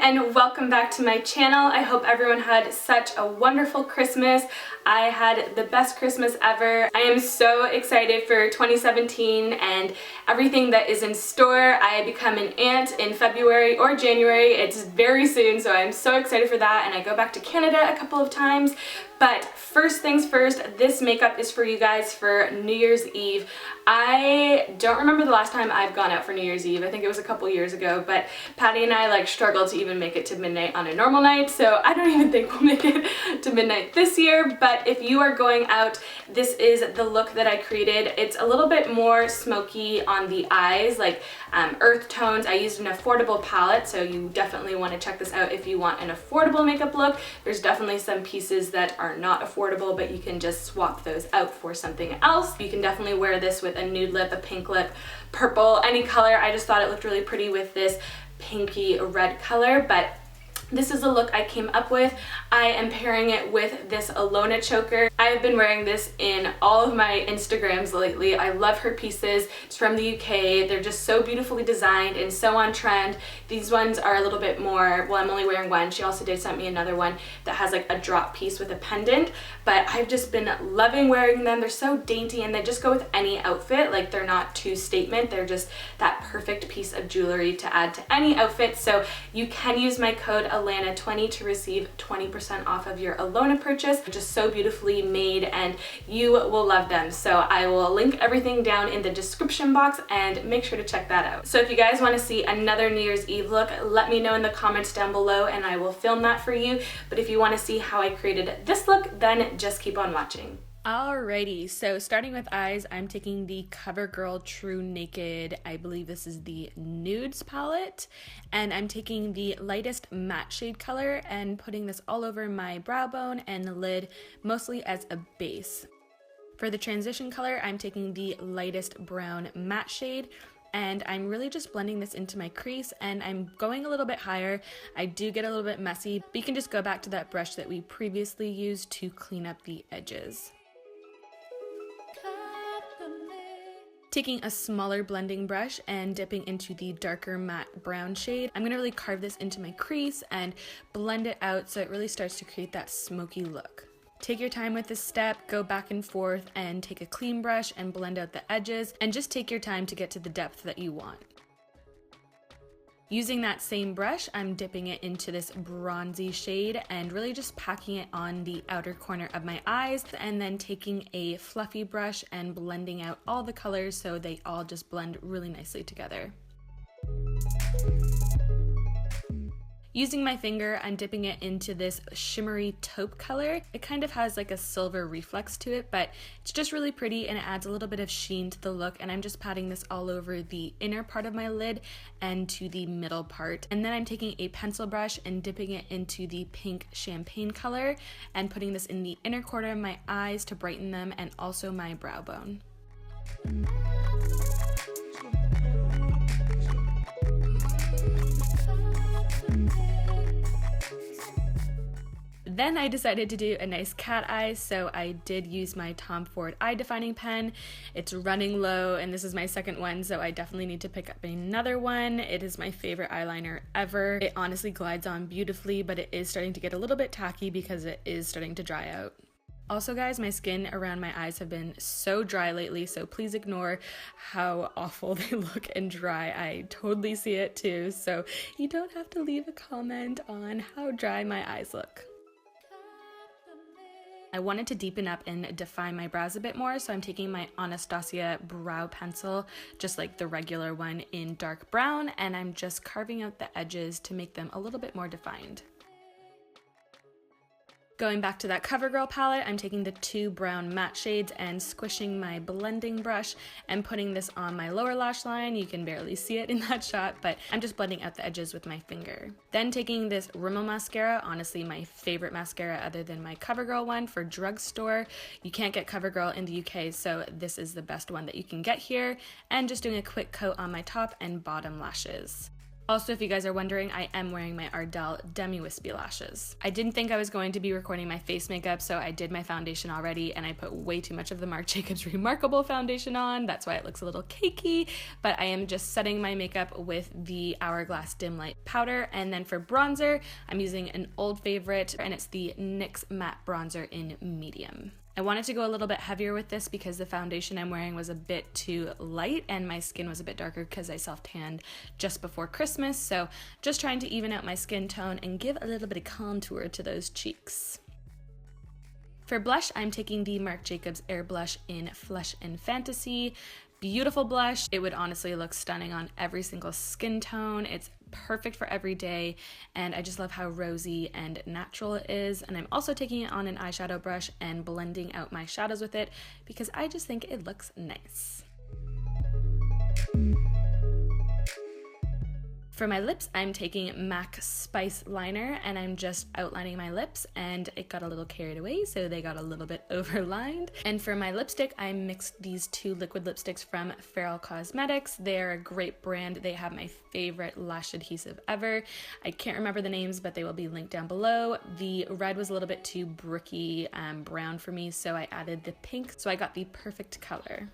and welcome back to my channel. I hope everyone had such a wonderful Christmas. I had the best Christmas ever. I am so excited for 2017 and everything that is in store. I become an aunt in February or January. It's very soon, so I'm so excited for that, and I go back to Canada a couple of times. But first things first, this makeup is for you guys for New Year's Eve. I don't remember the last time I've gone out for New Year's Eve. I think it was a couple years ago, but Patty and I struggled to even make it to midnight on a normal night, so I don't even think we'll make it to midnight this year. But if you are going out, this is the look that I created. It's a little bit more smoky on the eyes, like earth tones. I used an affordable palette, so you definitely want to check this out if you want an affordable makeup look. There's definitely some pieces that are not affordable, but you can just swap those out for something else. You can definitely wear this with a nude lip, a pink lip, purple, any color. I just thought it looked really pretty with this pinky red color, but this is the look I came up with. I am pairing it with this Alona choker. I have been wearing this in all of my Instagrams lately. I love her pieces. It's from the UK. They're just so beautifully designed and so on trend. These ones are a little bit more, well, I'm only wearing one. She also did send me another one that has like a drop piece with a pendant, but I've just been loving wearing them. They're so dainty and they just go with any outfit. Like, they're not too statement. They're just that perfect piece of jewelry to add to any outfit. So you can use my code Alana20 to receive 20% off of your Alona purchase. They're just so beautifully made and you will love them. So I will link everything down in the description box and make sure to check that out. So if you guys want to see another New Year's Eve look, let me know in the comments down below and I will film that for you. But if you want to see how I created this look, then just keep on watching. Alrighty, so starting with eyes, I'm taking the CoverGirl True Naked, I believe this is the Nudes palette, and I'm taking the lightest matte shade color and putting this all over my brow bone and the lid, mostly as a base. For the transition color, I'm taking the lightest brown matte shade, and I'm really just blending this into my crease, and I'm going a little bit higher. I do get a little bit messy, but you can just go back to that brush that we previously used to clean up the edges. Taking a smaller blending brush and dipping into the darker matte brown shade, I'm going to really carve this into my crease and blend it out so it really starts to create that smoky look. Take your time with this step, go back and forth and take a clean brush and blend out the edges, and just take your time to get to the depth that you want. Using that same brush, I'm dipping it into this bronzy shade and really just packing it on the outer corner of my eyes, and then taking a fluffy brush and blending out all the colors so they all just blend really nicely together. Using my finger, I'm dipping it into this shimmery taupe color. It kind of has like a silver reflex to it, but it's just really pretty and it adds a little bit of sheen to the look, and I'm just patting this all over the inner part of my lid and to the middle part. And then I'm taking a pencil brush and dipping it into the pink champagne color and putting this in the inner corner of my eyes to brighten them, and also my brow bone. Then I decided to do a nice cat eye, so I did use my Tom Ford eye defining pen. It's running low and this is my second one, so I definitely need to pick up another one. It is my favorite eyeliner ever. It honestly glides on beautifully, but it is starting to get a little bit tacky because it is starting to dry out. Also guys, my skin around my eyes have been so dry lately, so please ignore how awful they look and dry. I totally see it too, so you don't have to leave a comment on how dry my eyes look. I wanted to deepen up and define my brows a bit more, so I'm taking my Anastasia brow pencil, just like the regular one, in dark brown, and I'm just carving out the edges to make them a little bit more defined. Going back to that CoverGirl palette, I'm taking the two brown matte shades and squishing my blending brush and putting this on my lower lash line. You can barely see it in that shot, but I'm just blending out the edges with my finger. Then taking this Rimmel Mascara, honestly my favorite mascara other than my CoverGirl one for drugstore. You can't get CoverGirl in the UK, so this is the best one that you can get here. And just doing a quick coat on my top and bottom lashes. Also, if you guys are wondering, I am wearing my Ardell Demi Wispy lashes. I didn't think I was going to be recording my face makeup, so I did my foundation already, and I put way too much of the Marc Jacobs Remarkable foundation on. That's why it looks a little cakey, but I am just setting my makeup with the Hourglass DimLight powder. And then for bronzer, I'm using an old favorite, and it's the NYX Matte Bronzer in medium. I wanted to go a little bit heavier with this because the foundation I'm wearing was a bit too light and my skin was a bit darker because I self-tanned just before Christmas. So just trying to even out my skin tone and give a little bit of contour to those cheeks. For blush, I'm taking the Marc Jacobs Air Blush in Flesh and Fantasy. Beautiful blush. It would honestly look stunning on every single skin tone. It's perfect for every day, and I just love how rosy and natural it is. And I'm also taking it on an eyeshadow brush and blending out my shadows with it because I just think it looks nice. For my lips, I'm taking MAC Spice Liner, and I'm just outlining my lips, and it got a little carried away, so they got a little bit overlined. And for my lipstick, I mixed these two liquid lipsticks from Feral Cosmetics. They're a great brand. They have my favorite lash adhesive ever. I can't remember the names, but they will be linked down below. The red was a little bit too bricky brown for me, so I added the pink, so I got the perfect color.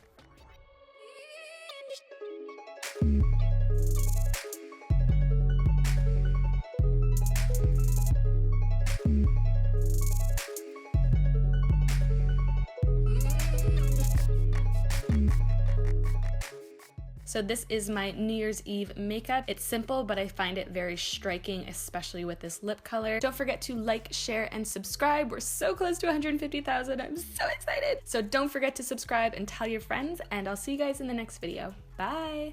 So this is my New Year's Eve makeup. It's simple, but I find it very striking, especially with this lip color. Don't forget to like, share, and subscribe. We're so close to 150,000. I'm so excited. So don't forget to subscribe and tell your friends, and I'll see you guys in the next video. Bye.